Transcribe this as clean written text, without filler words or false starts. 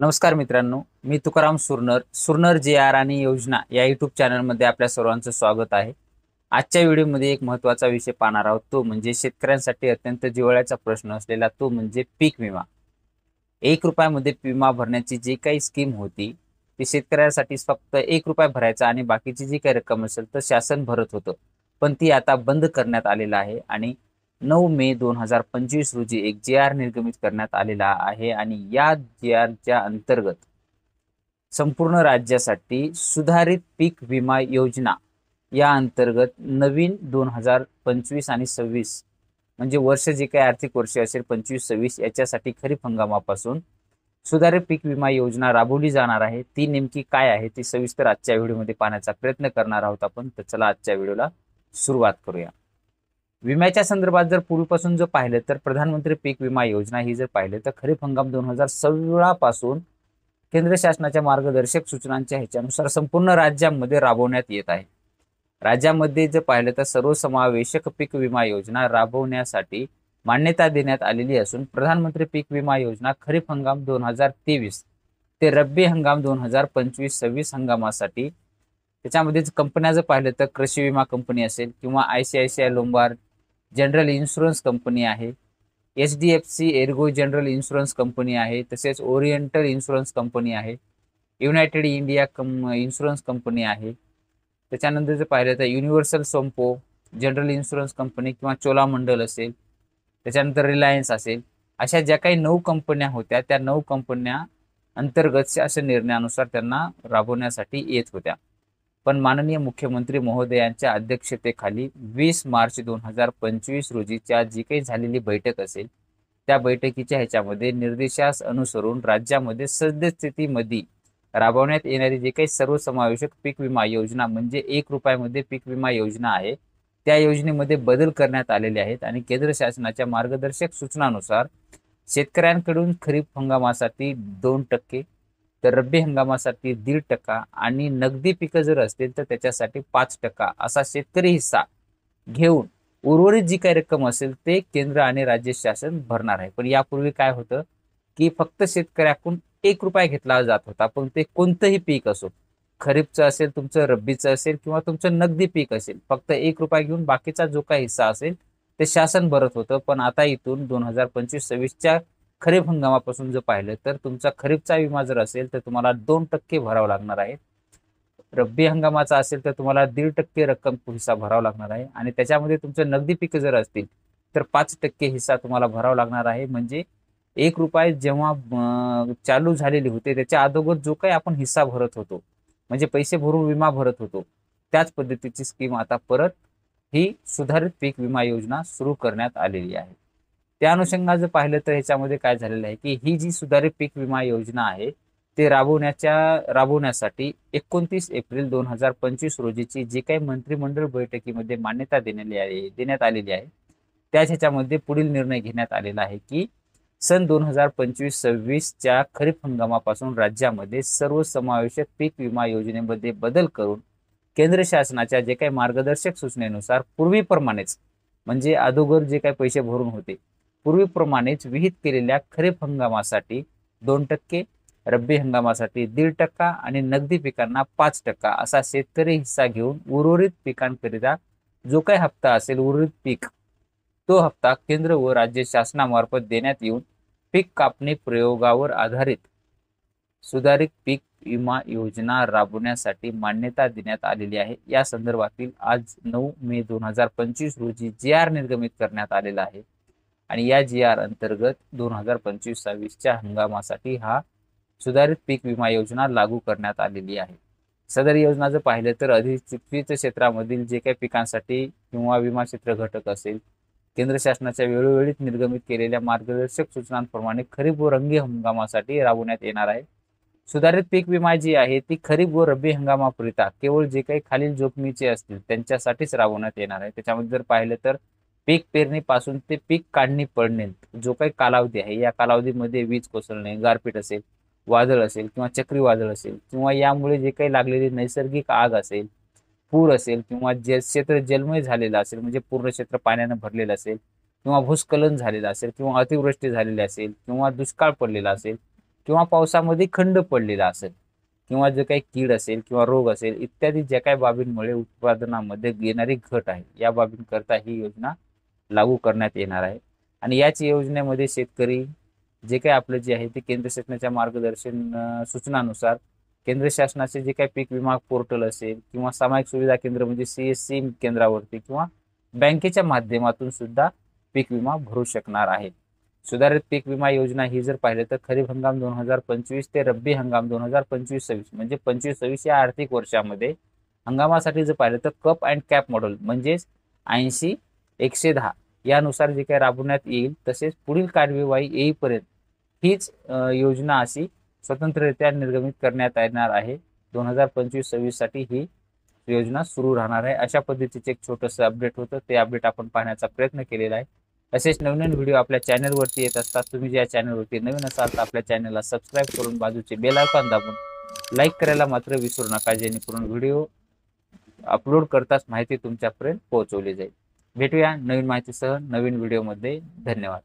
नमस्कार मित्रांनो, मी तुकाराम सुरनर जे आर आणि योजना या यूट्यूब चॅनलमध्ये आपल्या सर्वांचं स्वागत आहे. आजच्या व्हिडिओमध्ये एक महत्त्वाचा विषय पाहणार आहोत, तो म्हणजे शेतकऱ्यांसाठी अत्यंत जिव्हाळ्याचा प्रश्न असलेला तो म्हणजे पीक विमा. ₹1 विमा भरण्याची जी काही स्कीम होती, ती शेतकऱ्यासाठी फक्त ₹1 भरायचा आणि बाकीची जी काही रक्कम असेल तर शासन भरत होतं. पण ती आता बंद करण्यात आलेलं आहे आणि 9 मे 2025 रोजी एक जे-आर निर्गमित करण्यात आलेला आहे आणि या जे-आरच्या अंतर्गत संपूर्ण राज्यासाठी सुधारित पीक विमा योजना या अंतर्गत नवीन 2025 आणि 26 म्हणजे वर्ष जे काही आर्थिक वर्ष असेल 25-26 याच्यासाठी खरीप हंगामापासून सुधारित पीक विमा योजना राबवली जाणार आहे. ती नेमकी काय आहे ती सविस्तर आजच्या व्हिडिओमध्ये पाहण्याचा प्रयत्न करणार आहोत आपण. तर चला आजच्या व्हिडिओला सुरुवात करूया. विम्याच्या संदर्भात जर पूर्वीपासून जर पाहिलं तर प्रधानमंत्री पीक विमा योजना ही जर पाहिलं तर खरीप हंगाम 2016 पासून केंद्र शासनाच्या मार्गदर्शक सूचनांच्या ह्याच्यानुसार संपूर्ण राज्यामध्ये राबवण्यात येत आहे. राज्यामध्ये जर पाहिलं तर सर्वसमावेशक पीक विमा योजना राबवण्यासाठी मान्यता देण्यात आलेली असून प्रधानमंत्री पीक विमा योजना खरीप हंगाम 2023 ते रब्बी हंगाम 2025-26 हंगामासाठी त्याच्यामध्ये कंपन्या जर पाहिलं तर कृषी विमा कंपनी असेल किंवा ICICI Lombard general insurance company आहे, HDFC Ergo general insurance company आहे, तसेच ओरिएंटल इन्शुरन्स कंपनी आहे, युनायटेड इंडिया इन्शुरन्स कंपनी आहे. त्याच्यानंतर जर पाहिलं तर universal Sompo general insurance company किंवा चोलामंडल असेल, त्याच्यानंतर रिलायन्स असेल, अशा ज्या काही 9 कंपन्या होत्या त्या 9 कंपन्या अंतर्गत अशा निर्णयानुसार त्यांना राबवण्यासाठी येत होत्या. पण माननीय मुख्यमंत्री महोदयांच्या अध्यक्षतेखाली 20 मार्च 2025 रोजीच्या जी काही झालेली बैठक असेल त्या बैठकीच्या ह्याच्यामध्ये निर्देशास अनुसरून राज्यामध्ये सद्यस्थितीमध्ये राबवण्यात येणारी जे काही सर्वसमावेशक पीक विमा योजना म्हणजे ₹1 पीक विमा योजना आहे त्या योजनेमध्ये बदल करण्यात आलेले आहेत आणि केंद्र शासनाच्या मार्गदर्शक सूचनानुसार शेतकऱ्यांकडून खरीप हंगामासाठी 2%, तर रब्बी हंगामासाठी 1.5% आणि नगदी पिकं जर असतील तर त्याच्यासाठी 5% असा शेतकरी हिस्सा घेऊन उर्वरित जी काही रक्कम असेल ते केंद्र आणि राज्य शासन भरणार आहे. पण यापूर्वी काय होतं की फक्त शेतकऱ्याकडून ₹1 घेतला जात होता, पण ते कोणतंही पीक असो, खरीपचं असेल, तुमचं रब्बीचं असेल किंवा तुमचं नगदी पीक असेल, फक्त ₹1 घेऊन बाकीचा जो काही हिस्सा असेल ते शासन भरत होतं. पण आता इथून 2025-26च्या खरीप हंगामापासून जर पाहिलं तर तुमचा खरीपचा विमा जर असेल तर तुम्हाला 2% भरावं लागणार आहे. रब्बी हंगामाचा असेल तर तुम्हाला 1.5% रक्कम हिस्सा भरावा लागणार आहे आणि त्याच्यामध्ये तुमचं नगदी पिकं जर असतील तर 5% हिस्सा तुम्हाला भरावा लागणार आहे. म्हणजे ₹1 जेव्हा चालू झालेले होते त्याच्या अगोदर जो काही आपण हिस्सा भरत होतो म्हणजे पैसे भरून विमा भरत होतो त्याच पद्धतीची स्कीम आता परत ही सुधारित पीक विमा योजना सुरू करण्यात आलेली आहे. त्या अनुषंगाने जर पाहिलं तर ह्याच्यामध्ये काय झालेलं आहे की ही जी सुधारित पीक विमा योजना आहे ते राबवण्यासाठी 29 एप्रिल 2025 रोजीची जी काही मंत्रिमंडळ बैठकीमध्ये मान्यता देण्यात आलेली आहे त्याच ह्याच्यामध्ये पुढील निर्णय घेण्यात आलेला आहे की सन 2025-26च्या खरीप हंगामापासून राज्यामध्ये सर्वसमावेशक पीक विमा योजनेमध्ये बदल करून केंद्र शासनाच्या जे काही मार्गदर्शक सूचनेनुसार पूर्वीप्रमाणेच म्हणजे अगोदर जे काही पैसे भरून होते पूर्वीप्रमाणेच विहित केलेल्या खरीप हंगामासाठी 2%, रब्बी हंगामासाठी 1.5% आणि नगदी पिकांना 5% असा शेतकरी हिस्सा घेऊन उर्वरित पिकांकरिता जो काही हप्ता असेल उर्वरित पीक तो हप्ता केंद्र व राज्य शासनामार्फत देण्यात येऊन पीक कापणी प्रयोगावर आधारित सुधारित पीक विमा योजना राबवण्यासाठी मान्यता देण्यात आलेली आहे. या संदर्भातील आज 9 मे 2025 रोजी जे-आर निर्गमित करण्यात आलेला आहे आणि या जे-आर अंतर्गत 2025-26च्या हंगामासाठी हा सुधारित पीक विमा योजना लागू करण्यात आलेली आहे. सदर योजना जर पाहिलं तर अधिसूचित क्षेत्रामधील जे काही पिकांसाठी किंवा विमा क्षेत्र घटक असेल केंद्र शासनाच्या वेळोवेळी निर्गमित केलेल्या मार्गदर्शक सूचनांप्रमाणे खरीप व रब्बी हंगामासाठी राबवण्यात येणार आहे. सुधारित पीक विमा जी आहे ती खरीप व रब्बी हंगामाकरिता केवळ जे काही खालील जोखमीचे असतील त्यांच्यासाठीच राबवण्यात येणार आहे. त्याच्यामध्ये जर पाहिलं तर पीक पेरणीपासून ते पीक काढणी पडणे जो काही कालावधी आहे या कालावधीमध्ये वीज कोसळणे, गारपीट असेल, वादळ असेल किंवा चक्रीवादळ असेल किंवा यामुळे जे काही लागलेली नैसर्गिक आग असेल, पूर असेल किंवा जे क्षेत्र जलमय झालेलं असेल म्हणजे पूर्ण क्षेत्र पाण्याने भरलेलं असेल किंवा भूस्खलन झालेलं असेल किंवा अतिवृष्टी झालेली असेल किंवा दुष्काळ पडलेला असेल किंवा पावसामध्ये खंड पडलेला असेल किंवा जे काही कीड असेल किंवा रोग असेल इत्यादी ज्या काही बाबींमुळे उत्पादनामध्ये येणारी घट आहे या बाबींकरता ही योजना लागू करण्यात येणार आहे. आणि याच योजनेमध्ये शेतकरी जे काही आपलं जे आहे ते केंद्र शासनाच्या मार्गदर्शन सूचनानुसार केंद्र शासनाचे जे काही पीक विमा पोर्टल असेल किंवा सामायिक सुविधा केंद्र म्हणजे CSC केंद्रावरती किंवा बँकेच्या माध्यमातून सुद्धा पीक विमा भरू शकणार आहे. सुधारित पीक विमा योजना ही जर पाहिलं तर खरीप हंगाम 2025 ते रब्बी हंगाम 2025-26 म्हणजे 25-26 या आर्थिक वर्षामध्ये हंगामासाठी जर पाहिलं तर कप अँड कॅप मॉडेल म्हणजेच 80-110 यानुसार जे काही राबवण्यात येईल. तसेच पुढील कार्यवाही येईपर्यंत हीच योजना अशी स्वतंत्ररित्या निर्गमित करण्यात येणार आहे. 2025-26 साठी ही योजना सुरू राहणार आहे. अशा पद्धतीचे एक छोटंसं अपडेट होतं, ते अपडेट आपण पाहण्याचा प्रयत्न केलेला आहे. असेच नवीन व्हिडिओ आपल्या चॅनलवरती येत असतात. तुम्ही ज्या चॅनलवरती नवीन असाल तर आपल्या चॅनलला सबस्क्राईब करून बाजूचे बेल आयकॉन दाबून लाईक करायला मात्र विसरू नका, जेणेकरून व्हिडिओ अपलोड करताच माहिती तुमच्यापर्यंत पोहोचवली जाईल. भेटूया नवीन माहितीसह नवीन व्हिडिओमध्ये. धन्यवाद.